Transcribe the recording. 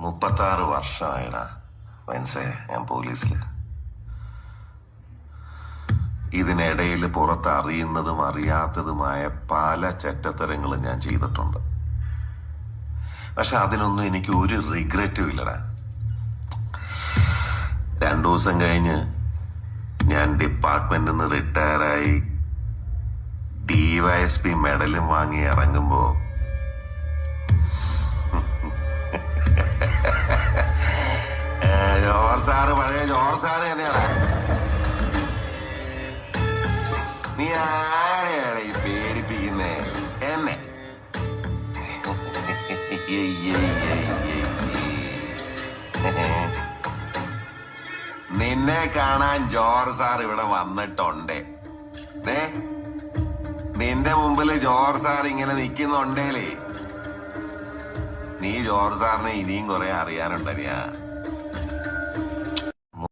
36 വർഷമായിടാ മനസ്സേ ഞാൻ പോലീസില്. ഇതിനിടയിൽ പുറത്ത് അറിയുന്നതും അറിയാത്തതുമായ പല ചെറ്റത്തരങ്ങളും ഞാൻ ചെയ്തിട്ടുണ്ട്. പക്ഷെ അതിനൊന്നും എനിക്ക് ഒരു റിഗ്രറ്റും ഇല്ലടാ. 2 ദിവസം കഴിഞ്ഞ് ഞാൻ ഡിപ്പാർട്ട്മെന്റിൽ നിന്ന് റിട്ടയറായി DYSP മെഡലും വാങ്ങി ഇറങ്ങുമ്പോ ജോർജ് സാറ് പഴയ ജോർജ് സാറ് തന്നെയാണ്. നീ ആരെയാണ് ഈ പേടിപ്പിക്കുന്നേ? എന്നെ നിന്നെ കാണാൻ ജോർജ് സാർ ഇവിടെ വന്നിട്ടുണ്ട്. നിന്റെ മുമ്പിൽ ജോർജ് സാർ ഇങ്ങനെ നിൽക്കുന്നുണ്ടേലേ നീ ജോർജ് സാറിനെ ഇനിയും കുറെ അറിയാനുണ്ടറിയാ.